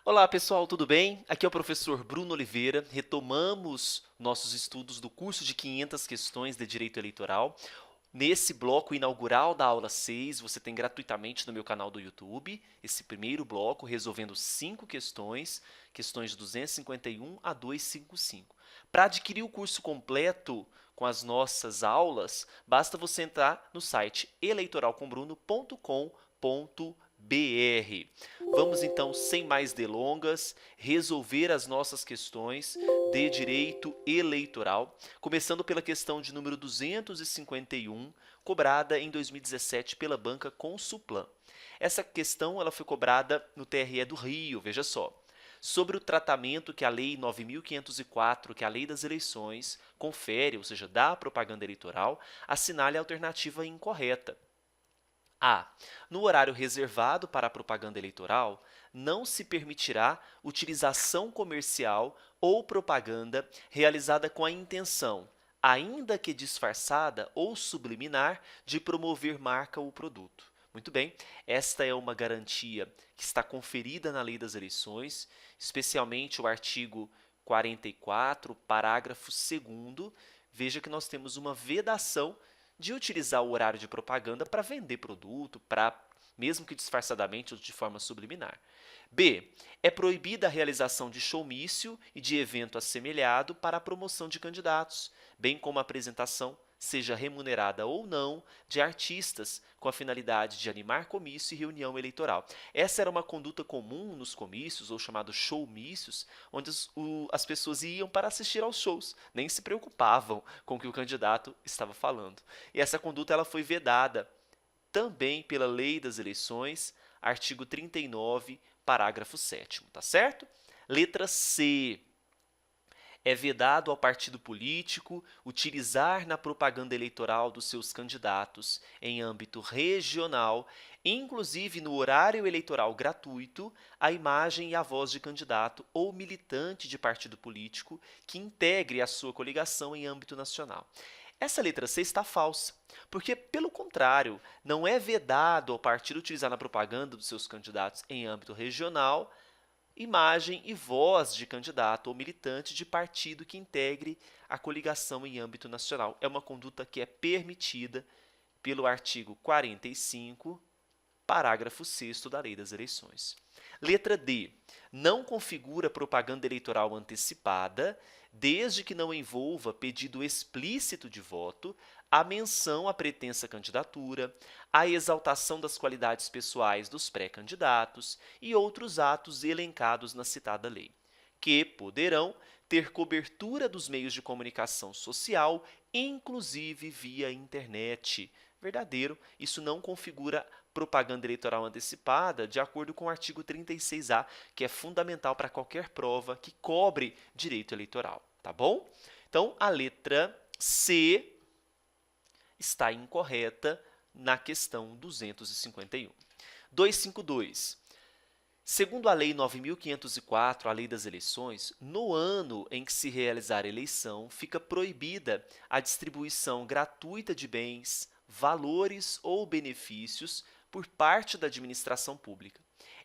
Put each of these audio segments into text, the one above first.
Olá pessoal, tudo bem? Aqui é o professor Bruno Oliveira. Retomamos nossos estudos do curso de 500 questões de Direito Eleitoral. Nesse bloco inaugural da aula 6, você tem gratuitamente no meu canal do YouTube esse primeiro bloco resolvendo 5 questões, questões de 251 a 255. Para adquirir o curso completo com as nossas aulas, basta você entrar no site eleitoralcombruno.com.br. Vamos então, sem mais delongas, resolver as nossas questões de direito eleitoral, começando pela questão de número 251, cobrada em 2017 pela banca Consulplan. Essa questão ela foi cobrada no TRE do Rio, veja só. Sobre o tratamento que a Lei 9.504, que é a Lei das Eleições, confere, ou seja, dá à propaganda eleitoral, assinale a alternativa incorreta. A. No horário reservado para a propaganda eleitoral, não se permitirá utilização comercial ou propaganda realizada com a intenção, ainda que disfarçada ou subliminar, de promover marca ou produto. Muito bem, esta é uma garantia que está conferida na Lei das Eleições, especialmente o artigo 44, parágrafo 2º. Veja que nós temos uma vedação de utilizar o horário de propaganda para vender produto, mesmo que disfarçadamente ou de forma subliminar. B. É proibida a realização de showmício e de evento assemelhado para a promoção de candidatos, bem como a apresentação, seja remunerada ou não, de artistas com a finalidade de animar comício e reunião eleitoral. Essa era uma conduta comum nos comícios, ou chamados showmícios, onde as pessoas iam para assistir aos shows, nem se preocupavam com o que o candidato estava falando. E essa conduta ela foi vedada também pela Lei das Eleições, artigo 39, parágrafo 7º, tá certo? Letra C. É vedado ao partido político utilizar na propaganda eleitoral dos seus candidatos em âmbito regional, inclusive no horário eleitoral gratuito, a imagem e a voz de candidato ou militante de partido político que integre a sua coligação em âmbito nacional. Essa letra C está falsa, porque, pelo contrário, não é vedado ao partido utilizar na propaganda dos seus candidatos em âmbito regional imagem e voz de candidato ou militante de partido que integre a coligação em âmbito nacional. É uma conduta que é permitida pelo artigo 45, parágrafo 6º da Lei das Eleições. Letra D. Não configura propaganda eleitoral antecipada, desde que não envolva pedido explícito de voto, a menção à pretensa candidatura, a exaltação das qualidades pessoais dos pré-candidatos e outros atos elencados na citada lei, que poderão ter cobertura dos meios de comunicação social, inclusive via internet. Verdadeiro, isso não configura propaganda eleitoral antecipada, de acordo com o artigo 36A, que é fundamental para qualquer prova que cobre direito eleitoral, tá bom? Então, a letra C está incorreta na questão 251. 252. Segundo a Lei 9.504, a Lei das Eleições, no ano em que se realizar a eleição, fica proibida a distribuição gratuita de bens, valores ou benefícios por parte da administração pública,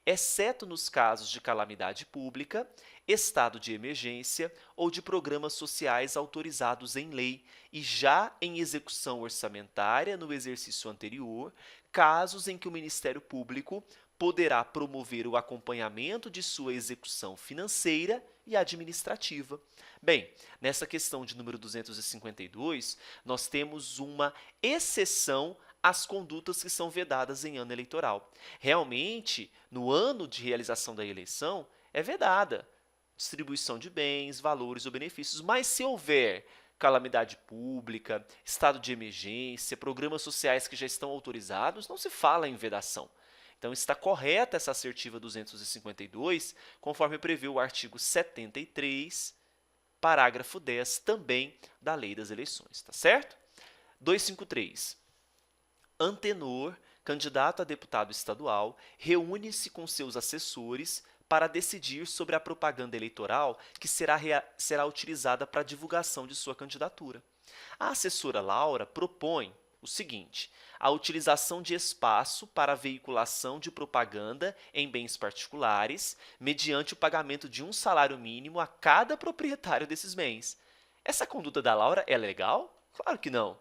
exceto nos casos de calamidade pública, estado de emergência ou de programas sociais autorizados em lei e já em execução orçamentária no exercício anterior, casos em que o Ministério Público poderá promover o acompanhamento de sua execução financeira e administrativa. Bem, nessa questão de número 252, nós temos uma exceção às condutas que são vedadas em ano eleitoral. Realmente, no ano de realização da eleição, é vedada distribuição de bens, valores ou benefícios, mas se houver calamidade pública, estado de emergência, programas sociais que já estão autorizados, não se fala em vedação. Então, está correta essa assertiva 252, conforme prevê o artigo 73, parágrafo 10, também da Lei das Eleições, tá certo? 253. Antenor, candidato a deputado estadual, reúne-se com seus assessores para decidir sobre a propaganda eleitoral que será utilizada para a divulgação de sua candidatura. A assessora Laura propõe o seguinte: a utilização de espaço para a veiculação de propaganda em bens particulares, mediante o pagamento de um salário mínimo a cada proprietário desses bens. Essa conduta da Laura é legal? Claro que não.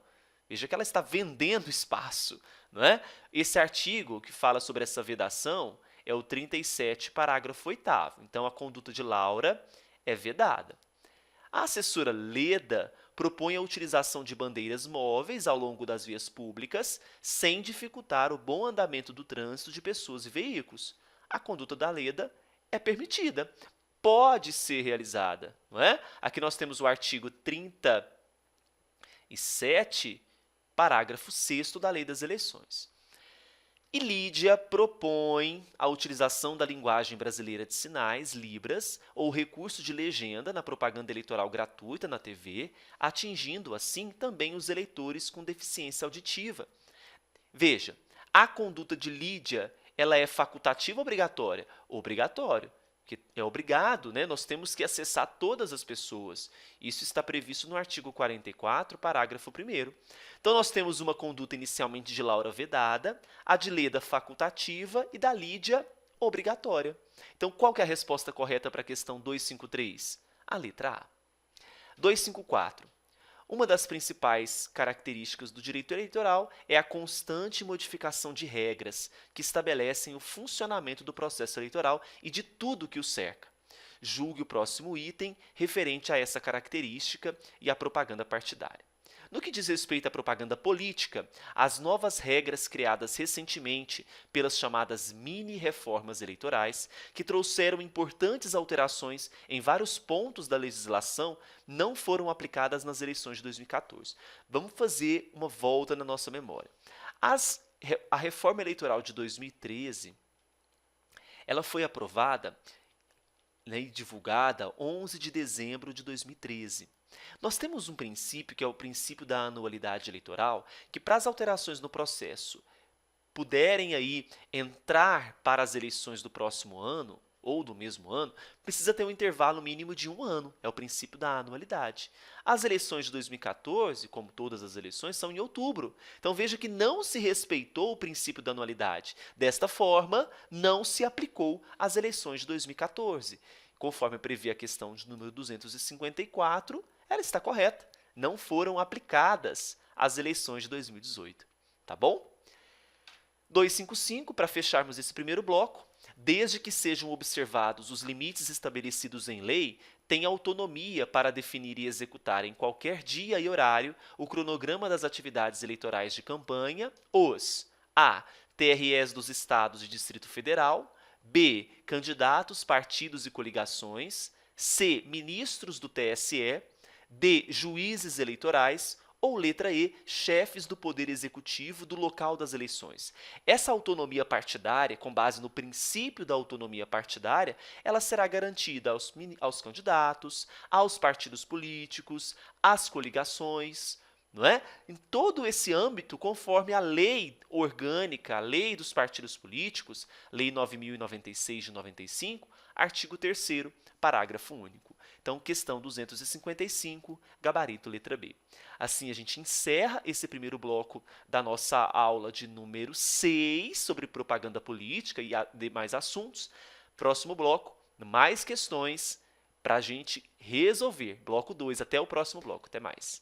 Veja que ela está vendendo espaço, não é? Esse artigo que fala sobre essa vedação é o 37, parágrafo 8º. Então, a conduta de Laura é vedada. A assessora Leda propõe a utilização de bandeiras móveis ao longo das vias públicas, sem dificultar o bom andamento do trânsito de pessoas e veículos. A conduta da Leda é permitida, pode ser realizada, não é? Aqui nós temos o artigo 37, parágrafo 6º da Lei das Eleições. E Lídia propõe a utilização da linguagem brasileira de sinais, Libras, ou recurso de legenda na propaganda eleitoral gratuita na TV, atingindo, assim, também os eleitores com deficiência auditiva. Veja, a conduta de Lídia, ela é facultativa ou obrigatória? Obrigatório, que é obrigado, né? Nós temos que acessar todas as pessoas. Isso está previsto no artigo 44, parágrafo 1º. Então, nós temos uma conduta inicialmente de Laura vedada, a de Leda facultativa e da Lídia obrigatória. Então, qual que é a resposta correta para a questão 253? A letra A. 254. Uma das principais características do direito eleitoral é a constante modificação de regras que estabelecem o funcionamento do processo eleitoral e de tudo que o cerca. Julgue o próximo item referente a essa característica e à propaganda partidária. No que diz respeito à propaganda política, as novas regras criadas recentemente pelas chamadas mini-reformas eleitorais, que trouxeram importantes alterações em vários pontos da legislação, não foram aplicadas nas eleições de 2014. Vamos fazer uma volta na nossa memória. A reforma eleitoral de 2013, ela foi aprovada, né, e divulgada 11 de dezembro de 2013. Nós temos um princípio, que é o princípio da anualidade eleitoral, que para as alterações no processo puderem aí entrar para as eleições do próximo ano, ou do mesmo ano, precisa ter um intervalo mínimo de 1 ano, é o princípio da anualidade. As eleições de 2014, como todas as eleições, são em outubro. Então, veja que não se respeitou o princípio da anualidade. Desta forma, não se aplicou às eleições de 2014. Conforme previa a questão de número 254, ela está correta. Não foram aplicadas às eleições de 2018. Tá bom? 255, para fecharmos esse primeiro bloco, desde que sejam observados os limites estabelecidos em lei, tem autonomia para definir e executar em qualquer dia e horário o cronograma das atividades eleitorais de campanha, os a. TREs dos Estados e Distrito Federal, b. Candidatos, partidos e coligações, c. Ministros do TSE, d. Juízes eleitorais, ou letra E, chefes do Poder Executivo do local das eleições. Essa autonomia partidária, com base no princípio da autonomia partidária, ela será garantida aos candidatos, aos partidos políticos, às coligações, não é? Em todo esse âmbito, conforme a lei orgânica, a lei dos partidos políticos, Lei 9.096 de 95, artigo 3º, parágrafo único. Então, questão 255, gabarito letra B. Assim, a gente encerra esse primeiro bloco da nossa aula de número 6 sobre propaganda política e demais assuntos. Próximo bloco, mais questões para a gente resolver. Bloco 2, até o próximo bloco. Até mais.